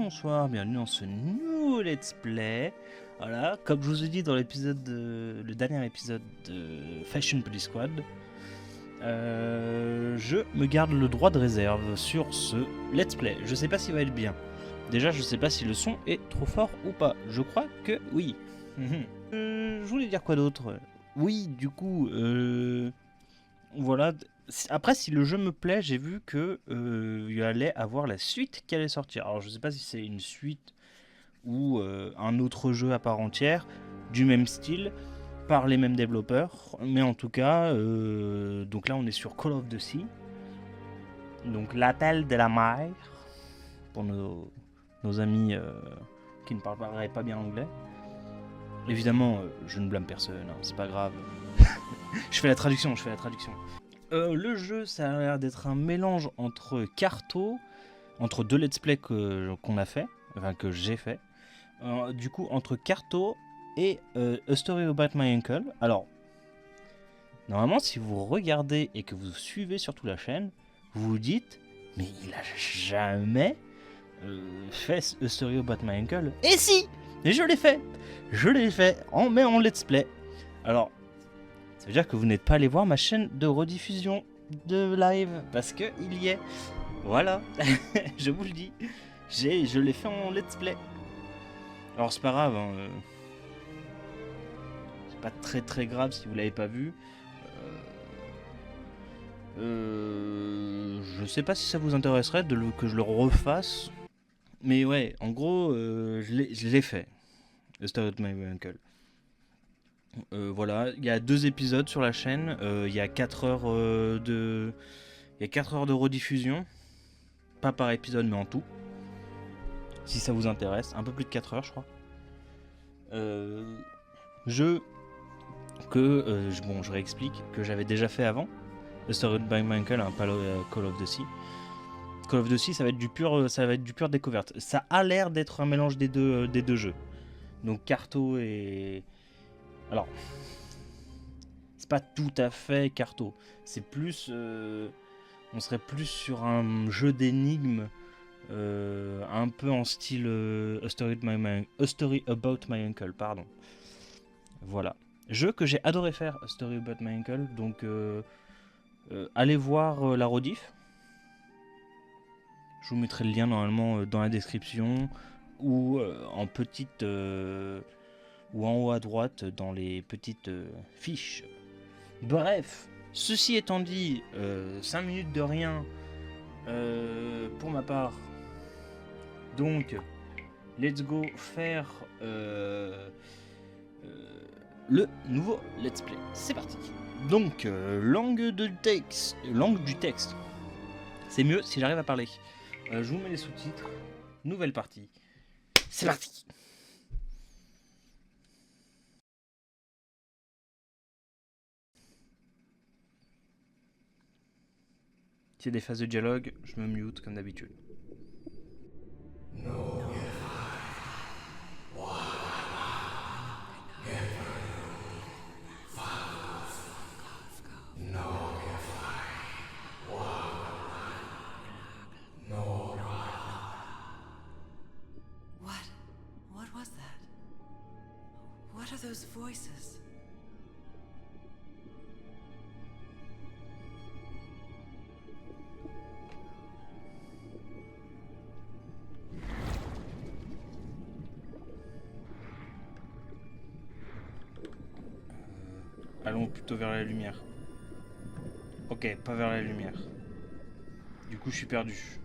bonsoir, bienvenue dans ce nouveau let's play. Voilà, comme je vous ai dit dans le dernier épisode de Fashion Police Squad, je me garde le droit de réserve sur ce let's play. Je sais pas s'il va être bien. Déjà, je sais pas si le son est trop fort ou pas. Je crois que oui. Je voulais dire quoi d'autre? Oui, du coup, voilà. Après, si le jeu me plaît, j'ai vu que il allait avoir la suite qui allait sortir. Alors, je sais pas si c'est une suite ou un autre jeu à part entière du même style par les mêmes développeurs, mais en tout cas, donc là, on est sur Call of the Sea, donc l'appel de la mer pour nos amis qui ne parleraient pas bien anglais. Évidemment, je ne blâme personne, hein, c'est pas grave. je fais la traduction. Le jeu, ça a l'air d'être un mélange entre Carto, entre deux let's play qu'on a fait, enfin que j'ai fait. Du coup, entre Carto et A Story About My Uncle. Alors, normalement, si vous regardez et que vous suivez surtout la chaîne, vous vous dites, mais il a jamais fait A Story About My Uncle. Et si, je l'ai fait, mais en let's play. Alors, ça veut dire que vous n'êtes pas allé voir ma chaîne de rediffusion de live, parce que il y est. Voilà, je vous le dis, je l'ai fait en let's play. Alors c'est pas grave, hein, c'est pas très grave si vous l'avez pas vu. Je sais pas si ça vous intéresserait que je le refasse, mais ouais, en gros, je l'ai fait. The Story of My Uncle. Voilà, il y a 2 épisodes sur la chaîne, il y a 4 heures de rediffusion, pas par épisode mais en tout. Si ça vous intéresse, un peu plus de 4 heures je crois. Je réexplique que j'avais déjà fait avant, The Story of My Uncle, pas Call of the Sea. Call of the Sea, ça va être du pur découverte. Ça a l'air d'être un mélange des deux jeux. Donc Carto et... Alors, c'est pas tout à fait Carto. C'est plus... on serait plus sur un jeu d'énigmes, un peu en style A Story About My Uncle, pardon. Voilà. Jeu que j'ai adoré faire, A Story About My Uncle. Donc, allez voir la rediff. Je vous mettrai le lien normalement dans la description ou en petite ou en haut à droite dans les petites fiches. Bref, ceci étant dit, 5 minutes de rien pour ma part. Donc, let's go faire le nouveau let's play. C'est parti. Donc, langue du texte. C'est mieux si j'arrive à parler. Je vous mets les sous-titres. Nouvelle partie. C'est parti. S'il y a des phases de dialogue, je me mute comme d'habitude. What was that? What are those voices? Allons plutôt vers la lumière. Ok, pas vers la lumière. Du coup, je suis perdu.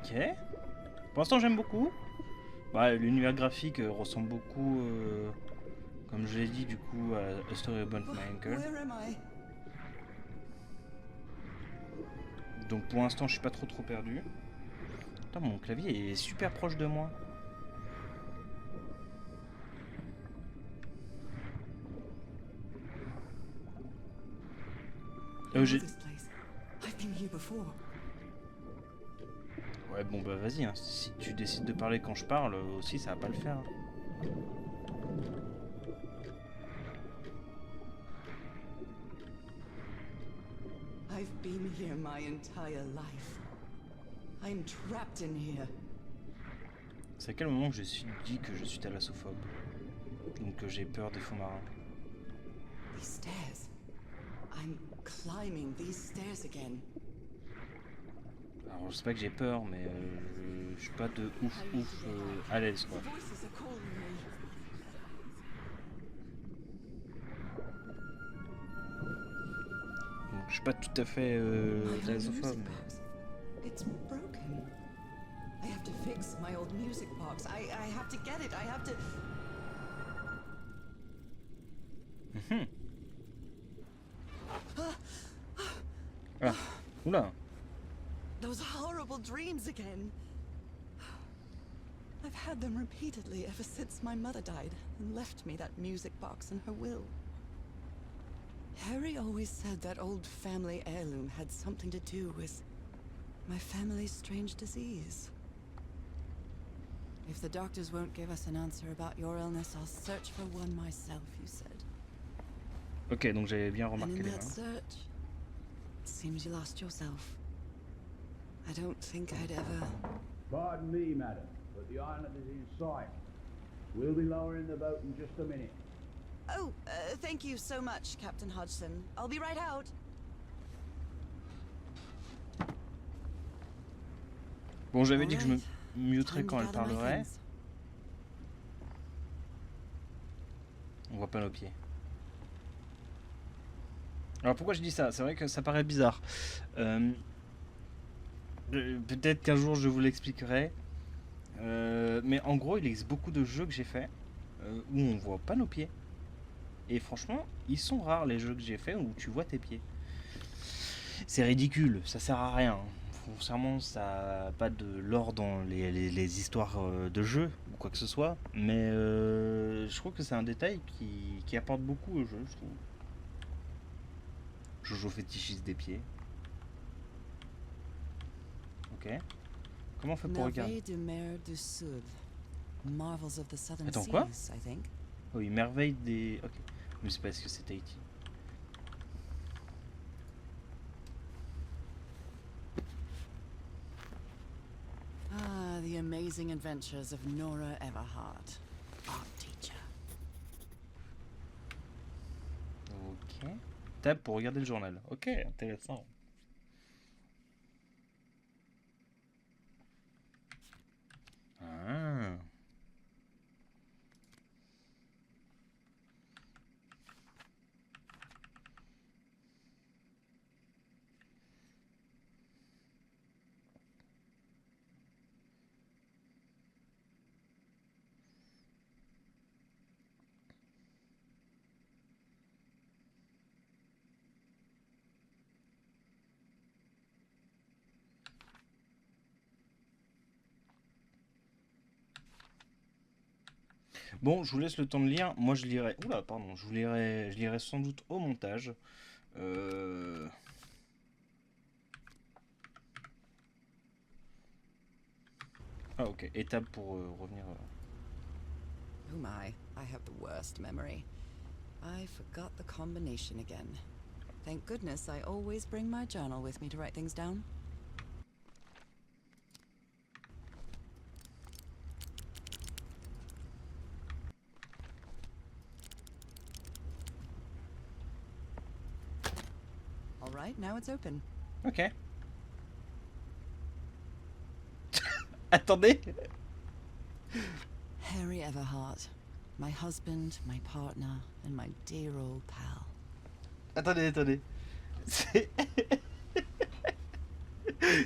Ok. Pour l'instant, j'aime beaucoup. Bah, l'univers graphique ressemble beaucoup, comme je l'ai dit, du coup, à A Story About My Uncle. Where am I? Donc pour l'instant, je suis pas trop perdu. Putain, mon clavier est super proche de moi. I know this place. I've been here before. Ouais, bon bah vas-y, hein. Si tu décides de parler quand je parle aussi, ça va pas le faire. I've been here my entire life. I'm trapped in here. C'est à quel moment que je suis dit que je suis thalassophobe? Donc que j'ai peur des fonds marins. These stairs. I'm climbing these stairs again. Alors je sais pas que j'ai peur, mais je suis pas de ouf à l'aise quoi. The voices are calling me. Donc je suis pas tout à fait My old thalassophobe. music box. It's broken. I have to fix my old music box. I have to get it. I have to. Mhm. Ah, oula. Those horrible dreams again. I've had them repeatedly ever since my mother died and left me that music box in her will. Harry always said that old family heirloom had something to do with my family's strange disease. If the doctors won't give us an answer about your illness, I'll search for one myself, you said. Ok, donc j'avais bien And remarqué in les that mains. search, it seems you lost yourself. I don't think I'd ever... Pardon me, madam, but the island is in sight. We'll be lowering the boat in just a minute. Oh, thank you so much, Captain Hodgson. I'll be right out. Bon, j'avais dit que je me Alright. muterais Time to quand elle gather my parlerait. things. On voit pas nos pieds. Alors pourquoi je dis ça? C'est vrai que ça paraît bizarre. Peut-être qu'un jour je vous l'expliquerai. Mais en gros, il existe beaucoup de jeux que j'ai fait où on voit pas nos pieds. Et franchement, ils sont rares les jeux que j'ai fait où tu vois tes pieds. C'est ridicule, ça sert à rien. Foncièrement, ça n'a pas de lore dans les histoires de jeux ou quoi que ce soit. Mais je trouve que c'est un détail qui apporte beaucoup au jeu, je trouve. Jojo fétichiste des pieds. Ok. Comment on fait pour regarder? Merveille de mer du Sud. Marvels of the Southern Attends, quoi? Seas, I think. Oui, merveille des... Ok. Mais c'est parce que c'est Tahiti. Ah, the amazing adventures of Nora Everhart, art teacher. Ok. Tab pour regarder le journal. Ok, intéressant. Ah. Bon, je vous laisse le temps de lire. Moi, je lirai. Oula, pardon. Je lirai sans doute au montage. Ah, ok. Étape pour revenir. Oh my, I have the worst memory. I forgot the combination again. Thank goodness I always bring my journal with me to write things down. All right, now it's open. Ok. Attendez. Harry Everhart, my husband, my partner, and my dear old pal. Attendez. C'est...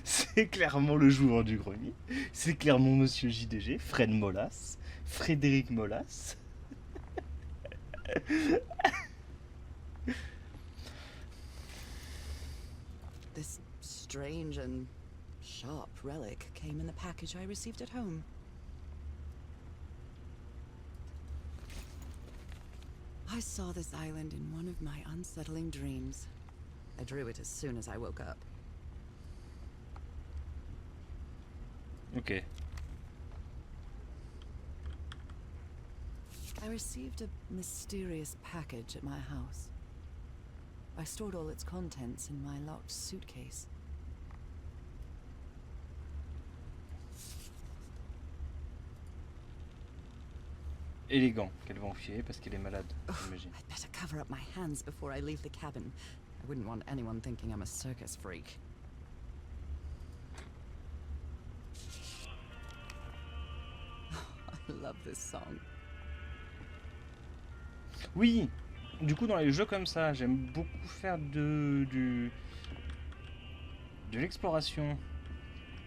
C'est clairement le joueur du grenier. C'est clairement Monsieur JDG, Fred Molas, Frédéric Molas. This strange and sharp relic came in the package I received at home. I saw this island in one of my unsettling dreams. I drew it as soon as I woke up. Ok. I received a mysterious package at my house. I stored all its contents in my locked suitcase. Élégant qu'elle va enfiler parce qu'elle est malade, j'imagine. I'd better cover up my hands before I leave the cabin. I wouldn't want anyone thinking I'm a circus freak. I love this song. Oui, du coup dans les jeux comme ça, j'aime beaucoup faire de l'exploration.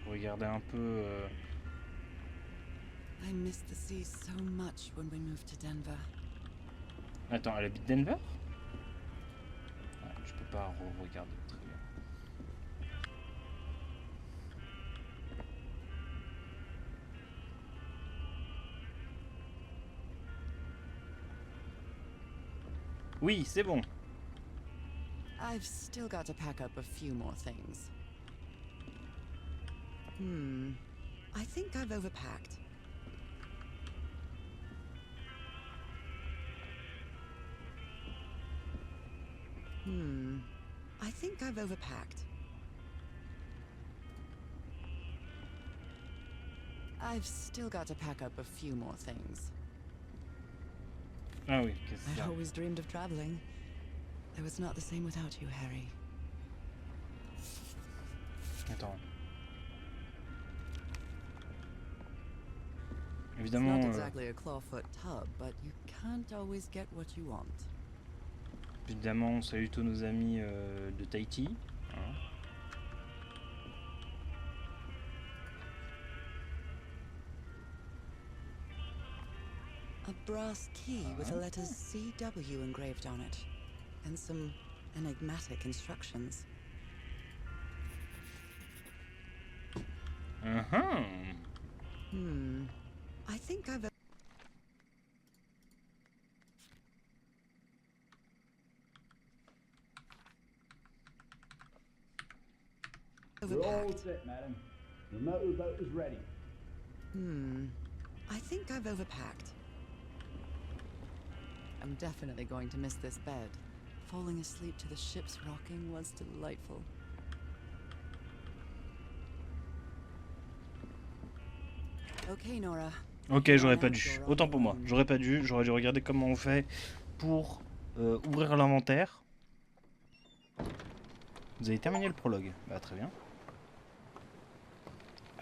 Regarder un peu... I missed the sea so much when we moved to Denver. Attends, elle habite Denver? Je peux pas regarder très bien. Oui, c'est bon. I've still got to pack up a few more things. I think I've overpacked. I think I've overpacked. I've still got to pack up a few more things. Ah oui, qu'est-ce que c'est I'd ça? always dreamed of traveling. It was not the same without you, Harry. Attends. It's Évidemment, not exactly a clawfoot tub, but you can't always get what you want. évidemment, on salue tous nos amis de Tahiti. Hein. A brass key with the letters CW engraved on it, and some enigmatic instructions. I think I've We're all overpacked. set, madam. The motorboat is ready. I think I've overpacked. I'm definitely going to miss this bed. Falling asleep to the ship's rocking was delightful. Okay, Nora. Ok, j'aurais pas dû. Autant pour moi. J'aurais pas dû. J'aurais dû regarder comment on fait pour ouvrir l'inventaire. Vous avez terminé le prologue. Bah très bien.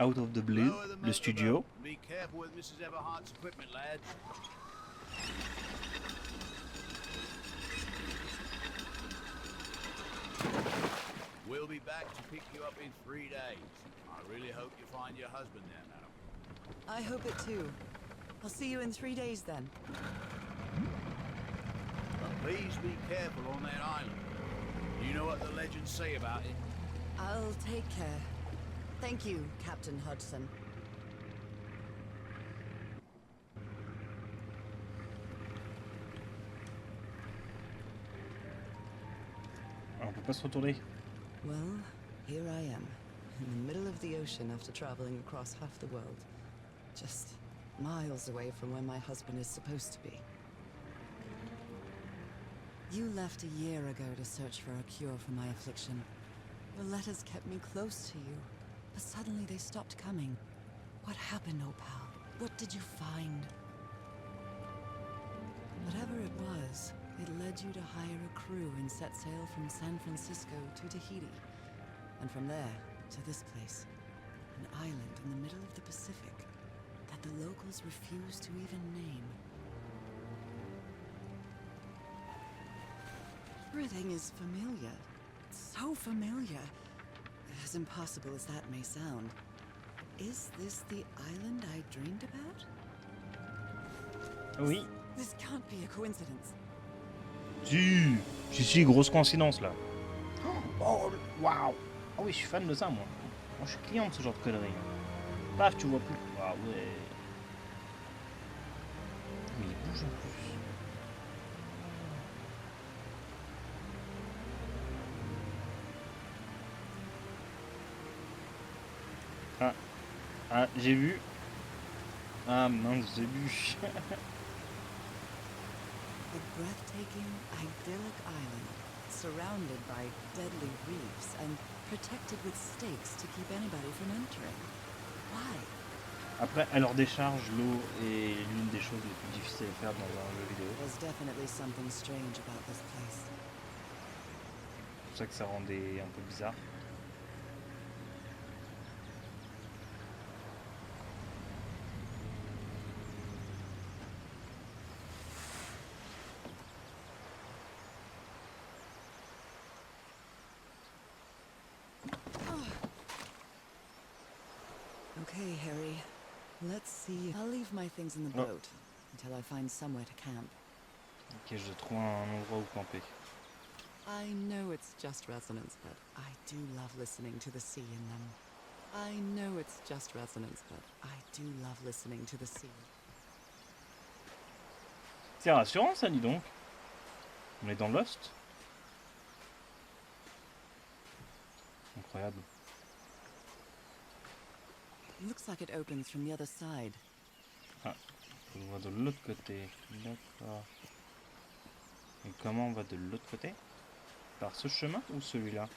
Out of the Blue, le studio. Be careful with Mrs. Everhart's equipment, lads. We'll be back to pick you up in 3 days. I really hope you find your husband there, madam. I hope it too. I'll see you in 3 days then. But please be careful on that island. You know what the legends say about it? I'll take care. Thank you, Captain Hudson. Alors, on peut pas se retourner. Well, here I am, in the middle of the ocean after traveling across half the world. Just miles away from where my husband is supposed to be. You left a year ago to search for a cure for my affliction. Your letters kept me close to you, but suddenly they stopped coming. What happened, Opal? What did you find? Whatever it was, it led you to hire a crew and set sail from San Francisco to Tahiti. And from there, to this place. An island in the middle of the Pacific that the locals refuse to even name. Everything is familiar. So familiar. As impossible as that may sound. Is this the island I dreamed about? Oui. This can't be a coincidence. Si, grosse coïncidence là. Oh, waouh. Ah oui, je suis fan de ça moi. Moi je suis client de ce genre de conneries. Paf, tu vois plus. Ah ouais. Mais il bouge en plus. Ah, j'ai vu. Ah mince, j'ai vu. A breathtaking, idyllic island surrounded by deadly reefs and protected with stakes to keep anybody from entering. Why? Après, à leur décharge, l'eau est l'une des choses les plus difficiles à faire dans un jeu vidéo. There's definitely something strange about this place. C'est pour ça que ça rendait un peu bizarre. Okay, Harry. Let's see. I'll leave my things in the Oh. boat until I find somewhere to camp. Ok, je trouve un endroit où camper. I know it's just resonance, but I do love listening to the sea in them. I know it's just resonance, but I do love listening to the sea. C'est rassurant ça, dis donc. On est dans Lost. Incroyable. Looks like it opens from the other side. Faut le voir de l'autre côté. D'accord. Et comment on va de l'autre côté? Par ce chemin ou celui-là?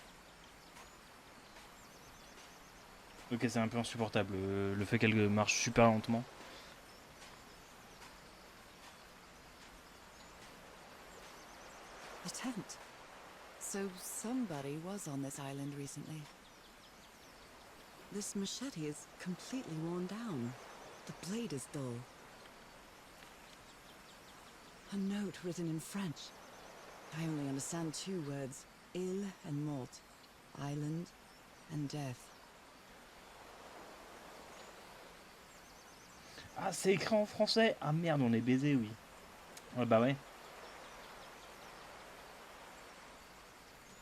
Ok, c'est un peu insupportable. Le fait qu'elle marche super lentement. The tent. So somebody was on this island recently. This machete is completely worn down. The blade is dull. A note written in French. I only understand two words. Île and mort. Island and death. Ah, c'est écrit en français. Ah merde, on est baisé, oui. Ouais, bah ouais.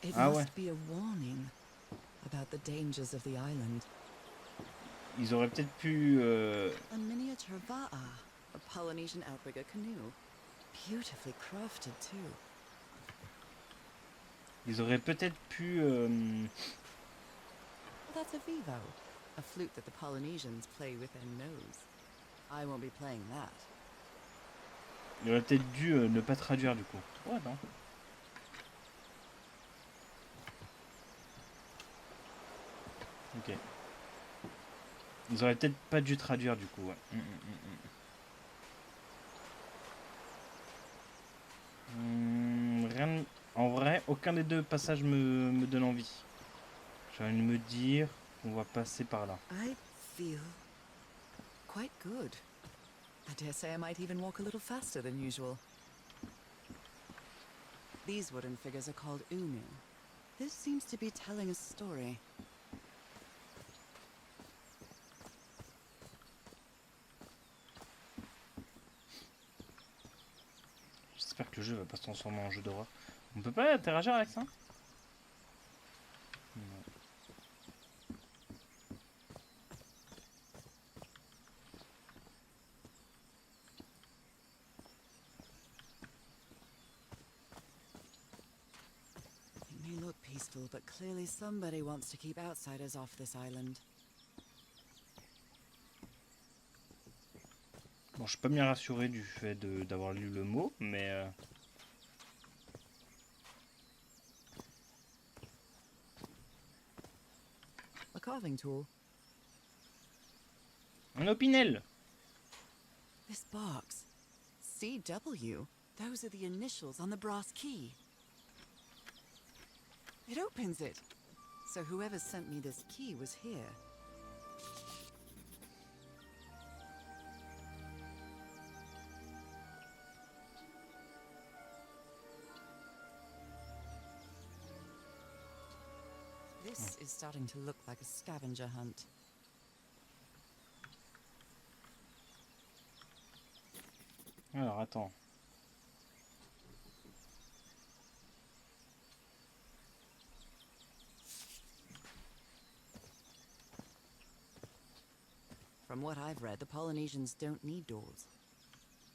It Ah must ouais. be a warning about the dangers of the island. Ils auraient peut-être pu... A miniature va'a, a Polynesian outrigger canoe. Beautifully crafted too. Ils auraient peut-être pu... Well, that's a vivo, a flute that the Polynesians play with their nose. I won't be playing that. Ils auraient peut-être dû ne pas traduire du coup. Ouais, non. Ok. Ils auraient peut-être pas dû traduire du coup, ouais. Rien... En vrai, aucun des deux passages me donne envie. J'ai envie de me dire qu'on va passer par là. I feel quite good. I dare say I might even walk a little faster than usual. These wooden figures are called unu. This seems to be telling a story. J'espère que le jeu va pas se transformer en jeu d'horreur. On peut pas interagir avec ça? Non. It may look peaceful, but clearly somebody wants to keep outsiders off this island. Bon, je suis pas bien rassuré du fait d'avoir lu le mot, mais... A carving tool. Un opinel! This box. CW. Those are the initials on the brass key. It opens it. So whoever sent me this key was here. This is starting to look like a scavenger hunt. Alors, attends. From what I've read, the Polynesians don't need doors.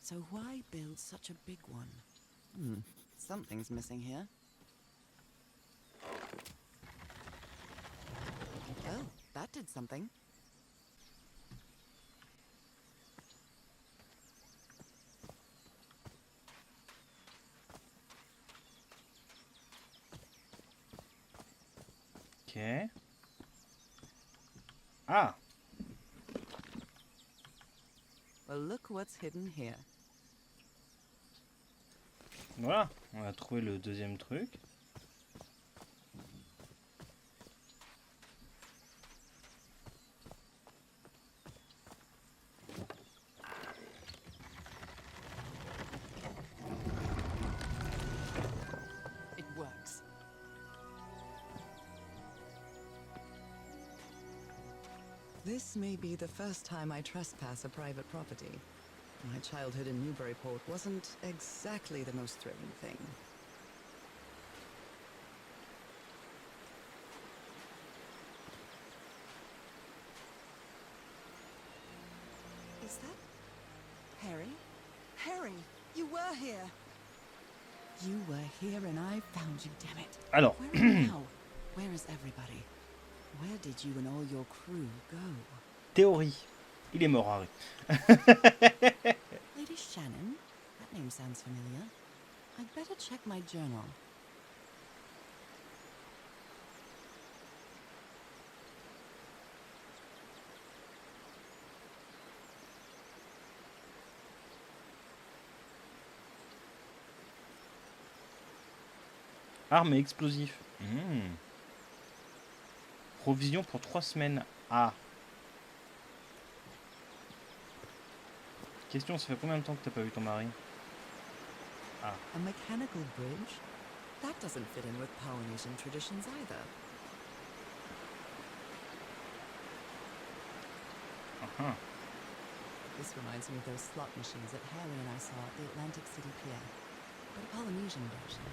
So why build such a big one? Something's missing here. Oh, that did something. Ok. Ah! Well, look what's hidden here. Voilà, on a trouvé le deuxième truc. It works. This may be the first time I trespass a private property. My childhood in Newburyport wasn't exactly the most thrilling thing. Is that Harry? Harry, you were here. You were here and I found you, damn it. Alors, Where are you now? Where is everybody? Where did you and all your crew go? théorie. Il est mort, Harry. Lady Shannon? That name sounds familiar. I'd better check my journal. Armes et explosifs. Provision pour 3 semaines. Ah. Question, ça fait combien de temps que t'as pas vu ton mari? Ah. A mechanical bridge? That doesn't fit in with Polynesian traditions either. Uh-huh. This reminds me of those slot machines that Harry and I saw at the Atlantic City Pier, but a Polynesian version.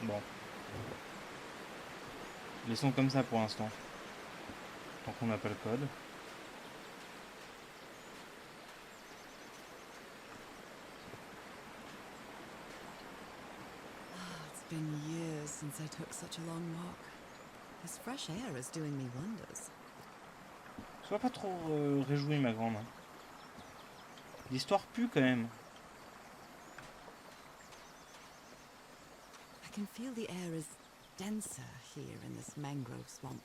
Bon. Laissons comme ça pour l'instant. Tant qu'on n'a pas le code. It's been years since I took such a long walk. This fresh air is doing me wonders. Sois pas trop réjoui, ma grande. L'histoire pue quand même. I can feel the air is denser here in this mangrove swamp.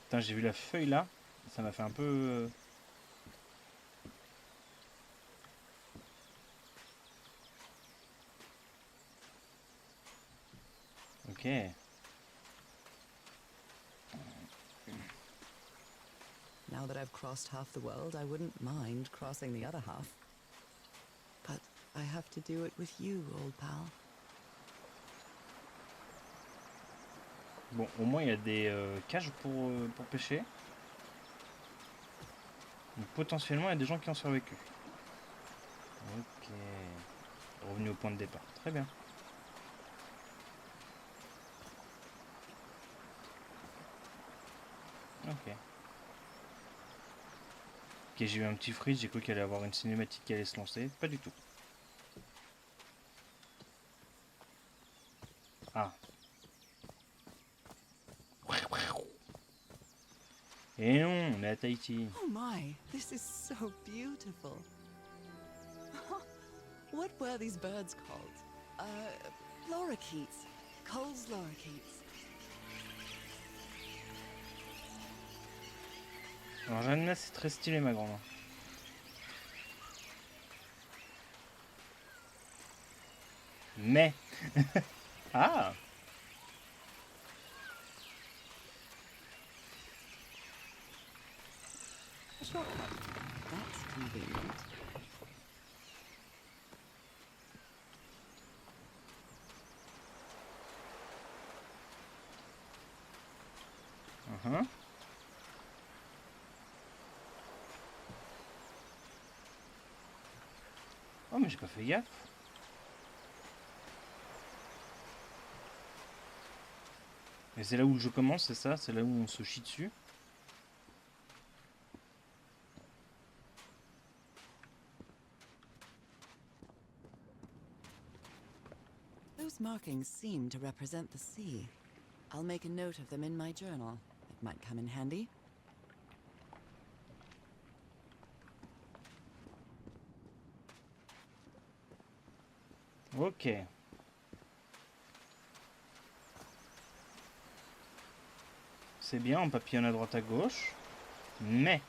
Putain, j'ai vu la feuille là. Ça m'a fait un peu... Ok. Now that I've crossed half the world, I wouldn't mind crossing the other half. But I have to do it with you, old pal. Bon, au moins il y a des cages pour pêcher. Donc potentiellement il y a des gens qui ont survécu. Ok. Revenu au point de départ. Très bien. Ok. Ok, j'ai eu un petit freeze, j'ai cru qu'il allait y avoir une cinématique qui allait se lancer. Pas du tout. Ah. Et non, on est à Tahiti. Oh my, this is so beautiful. What were these birds called? Lorikeets. Cole's lorikeets. Alors Jeanne, c'est très stylé, ma grande. Mais... ah. A shortcut. That's convenient. Uh-huh. Oh, mais j'ai pas fait gaffe. Mais c'est là où je commence, c'est ça? C'est là où on se chie dessus? Those markings seem to represent the sea. I'll make a note of them in my journal. It might come in handy. Ok. C'est bien, on papillonne à droite à gauche. Mais...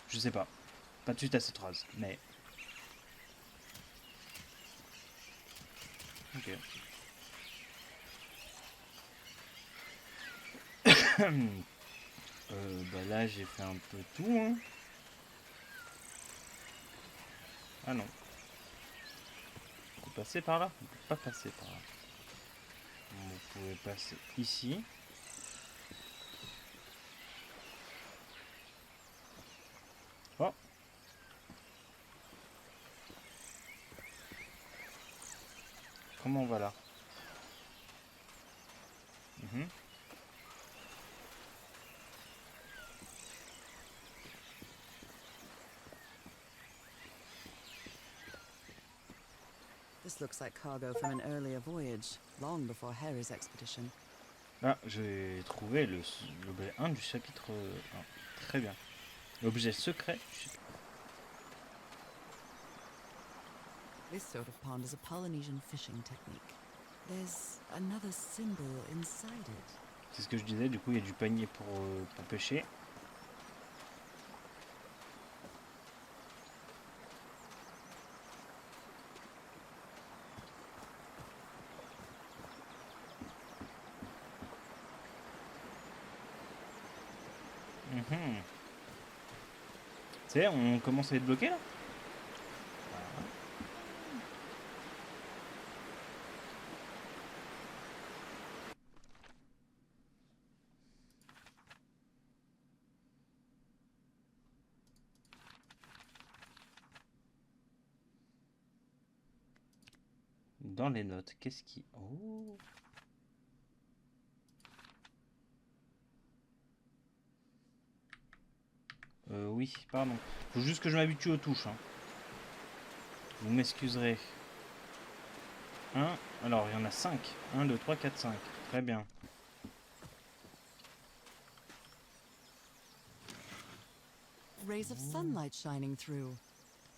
je sais pas. Pas de suite à cette phrase, mais... Ok. Bah là, j'ai fait un peu tout, hein. Ah non. On peut passer par là? On peut pas passer par là. Vous pouvez passer ici. Oh! Comment on va là? Mhm. This looks like cargo from an earlier voyage, long before Harry's expedition. Ah, j'ai trouvé l'objet 1 du chapitre 1. Très bien. L'objet secret du chapitre. This sort of pond is a Polynesian fishing technique. There's another symbol inside it. C'est ce que je disais, du coup il y a du panier pour pêcher. Mhm. Tu sais, on commence à être bloqué là. Dans les notes, qu'est-ce qui... Oh! Oui, pardon. Faut juste que je m'habitue aux touches. Hein. Vous m'excuserez. Alors il y en a 5. 1, 2, 3, 4, 5. Très bien. Rays of sunlight shining through.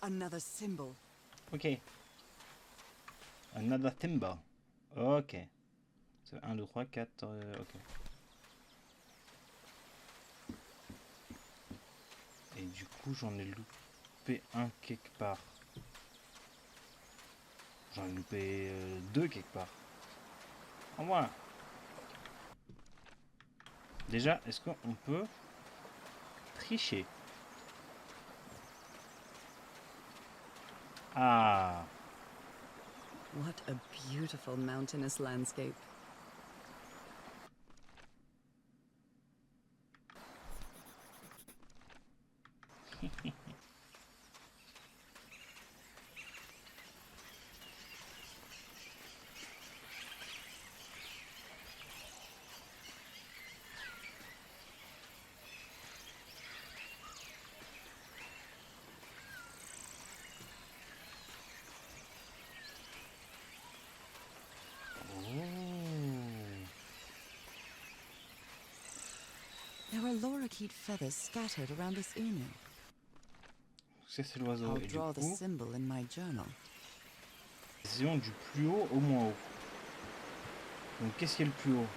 Another symbol. Ok. Another timber. Ok. 1, 2, 3, 4. Ok. Et du coup, j'en ai loupé un quelque part. J'en ai loupé 2 quelque part. En voilà. Déjà, est-ce qu'on peut tricher? Ah. What a beautiful mountainous landscape. There are lorikeet feathers scattered around this unu. Ça c'est l'oiseau. I'll Et du draw the coup, symbol in my journal. vision du plus haut au moins haut. Donc qu'est-ce qui est le plus haut?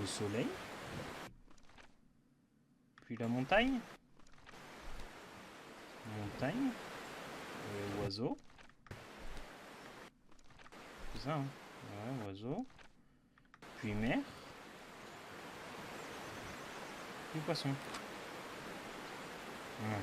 Le soleil. Puis la montagne. Montagne. Oiseau. C'est ça, hein? Ouais, oiseau. Puis mer. Puis poisson. Ouais.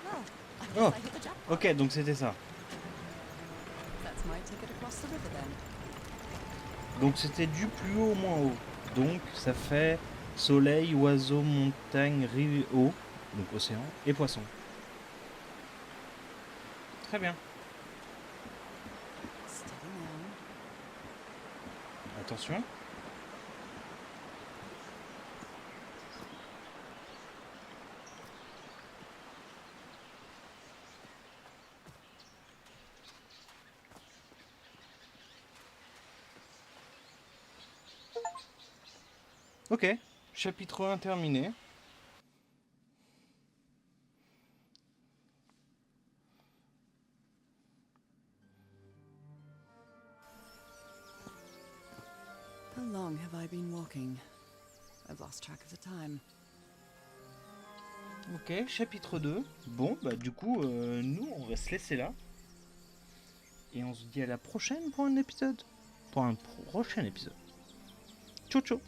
Well, I guess Oh. I hit the jackpot. Ok, donc c'était ça. That's my ticket across the river then. Donc c'était du plus haut au moins haut. Donc ça fait soleil, oiseau, montagne, rive, eau. Donc océan et poisson. Très bien. Steady now. Attention. Ok, chapitre 1 terminé. How long have I been walking? I've lost track of the time. Ok, chapitre 2. Bon, bah du coup, nous, on va se laisser là. Et on se dit à la prochaine pour un épisode. Pour un prochain épisode. Ciao, ciao.